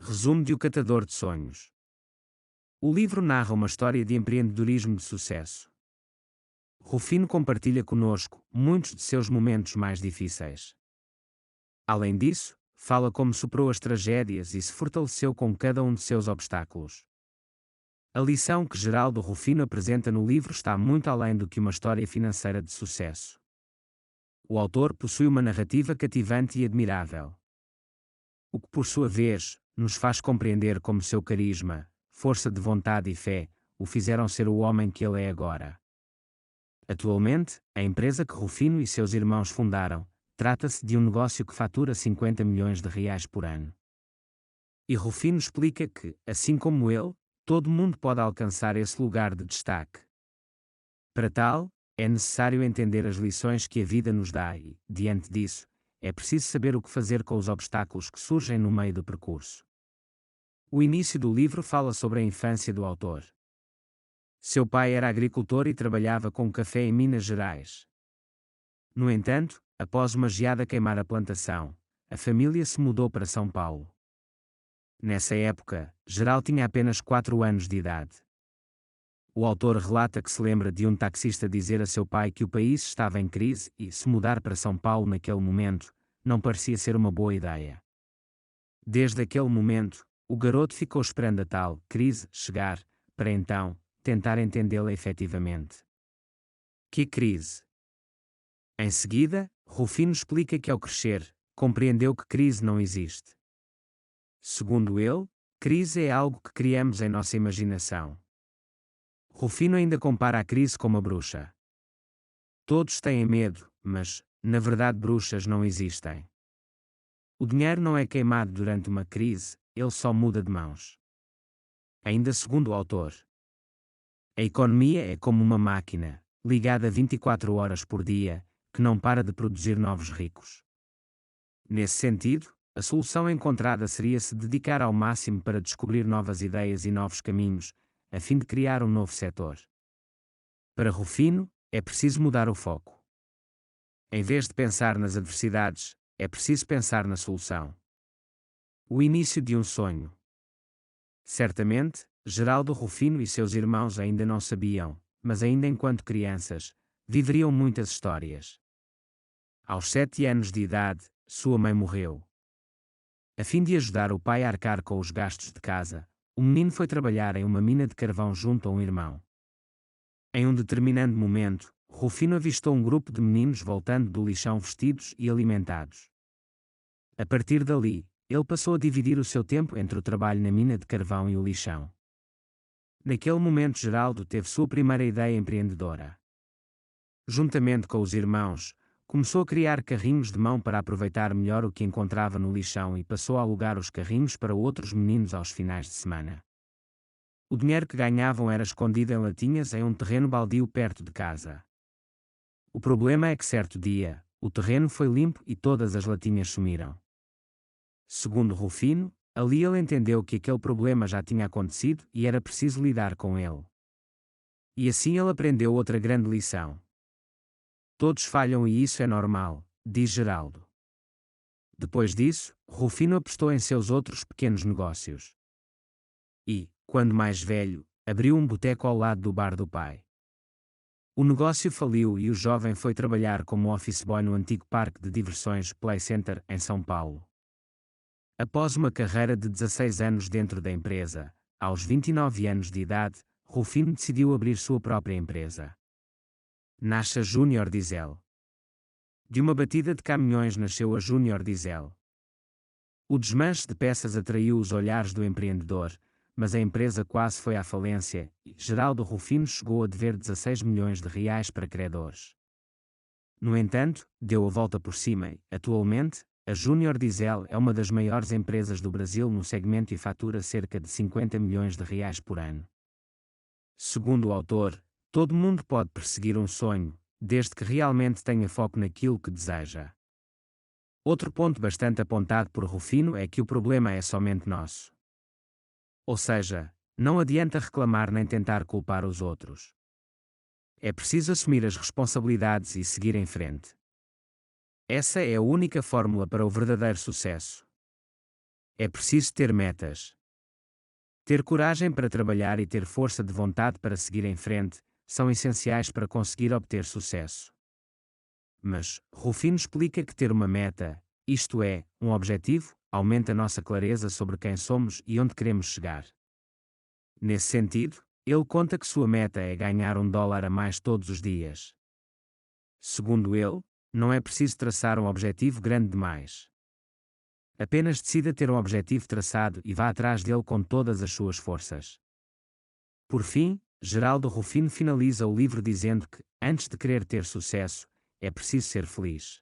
Resumo de O Catador de Sonhos. O livro narra uma história de empreendedorismo de sucesso. Rufino compartilha conosco muitos de seus momentos mais difíceis. Além disso, fala como superou as tragédias e se fortaleceu com cada um de seus obstáculos. A lição que Geraldo Rufino apresenta no livro está muito além do que uma história financeira de sucesso. O autor possui uma narrativa cativante e admirável. O que, por sua vez, nos faz compreender como seu carisma, força de vontade e fé, o fizeram ser o homem que ele é agora. Atualmente, a empresa que Rufino e seus irmãos fundaram, trata-se de um negócio que fatura 50 milhões de reais por ano. E Rufino explica que, assim como ele, todo mundo pode alcançar esse lugar de destaque. Para tal, é necessário entender as lições que a vida nos dá e, diante disso, é preciso saber o que fazer com os obstáculos que surgem no meio do percurso. O início do livro fala sobre a infância do autor. Seu pai era agricultor e trabalhava com café em Minas Gerais. No entanto, após uma geada queimar a plantação, a família se mudou para São Paulo. Nessa época, Geraldo tinha apenas 4 anos de idade. O autor relata que se lembra de um taxista dizer a seu pai que o país estava em crise e se mudar para São Paulo naquele momento, não parecia ser uma boa ideia. Desde aquele momento, o garoto ficou esperando a tal crise chegar, para então, tentar entendê-la efetivamente. Que crise? Em seguida, Rufino explica que ao crescer, compreendeu que crise não existe. Segundo ele, crise é algo que criamos em nossa imaginação. Rufino ainda compara a crise com uma bruxa. Todos têm medo, mas, na verdade, bruxas não existem. O dinheiro não é queimado durante uma crise, ele só muda de mãos. Ainda segundo o autor, a economia é como uma máquina, ligada 24 horas por dia, que não para de produzir novos ricos. Nesse sentido, a solução encontrada seria se dedicar ao máximo para descobrir novas ideias e novos caminhos, a fim de criar um novo setor. Para Rufino, é preciso mudar o foco. Em vez de pensar nas adversidades, é preciso pensar na solução. O início de um sonho. Certamente, Geraldo Rufino e seus irmãos ainda não sabiam, mas ainda enquanto crianças, viveriam muitas histórias. Aos 7 anos de idade, sua mãe morreu. A fim de ajudar o pai a arcar com os gastos de casa, o menino foi trabalhar em uma mina de carvão junto a um irmão. Em um determinado momento, Rufino avistou um grupo de meninos voltando do lixão vestidos e alimentados. A partir dali, ele passou a dividir o seu tempo entre o trabalho na mina de carvão e o lixão. Naquele momento, Geraldo teve sua primeira ideia empreendedora. Juntamente com os irmãos, começou a criar carrinhos de mão para aproveitar melhor o que encontrava no lixão e passou a alugar os carrinhos para outros meninos aos finais de semana. O dinheiro que ganhavam era escondido em latinhas em um terreno baldio perto de casa. O problema é que certo dia, o terreno foi limpo e todas as latinhas sumiram. Segundo Rufino, ali ele entendeu que aquele problema já tinha acontecido e era preciso lidar com ele. E assim ele aprendeu outra grande lição. Todos falham e isso é normal, diz Geraldo. Depois disso, Rufino apostou em seus outros pequenos negócios. E, quando mais velho, abriu um boteco ao lado do bar do pai. O negócio faliu e o jovem foi trabalhar como office boy no antigo parque de diversões Play Center, em São Paulo. Após uma carreira de 16 anos dentro da empresa, aos 29 anos de idade, Rufino decidiu abrir sua própria empresa. Nasce a Júnior Diesel. De uma batida de caminhões nasceu a Júnior Diesel. O desmanche de peças atraiu os olhares do empreendedor, mas a empresa quase foi à falência e Geraldo Rufino chegou a dever 16 milhões de reais para credores. No entanto, deu a volta por cima e, atualmente, a Júnior Diesel é uma das maiores empresas do Brasil no segmento e fatura cerca de 50 milhões de reais por ano. Segundo o autor, todo mundo pode perseguir um sonho, desde que realmente tenha foco naquilo que deseja. Outro ponto bastante apontado por Rufino é que o problema é somente nosso. Ou seja, não adianta reclamar nem tentar culpar os outros. É preciso assumir as responsabilidades e seguir em frente. Essa é a única fórmula para o verdadeiro sucesso. É preciso ter metas. Ter coragem para trabalhar e ter força de vontade para seguir em frente são essenciais para conseguir obter sucesso. Mas, Rufino explica que ter uma meta, isto é, um objetivo, aumenta nossa clareza sobre quem somos e onde queremos chegar. Nesse sentido, ele conta que sua meta é ganhar $1 a mais todos os dias. Segundo ele, não é preciso traçar um objetivo grande demais. Apenas decida ter um objetivo traçado e vá atrás dele com todas as suas forças. Por fim, Geraldo Rufino finaliza o livro dizendo que, antes de querer ter sucesso, é preciso ser feliz.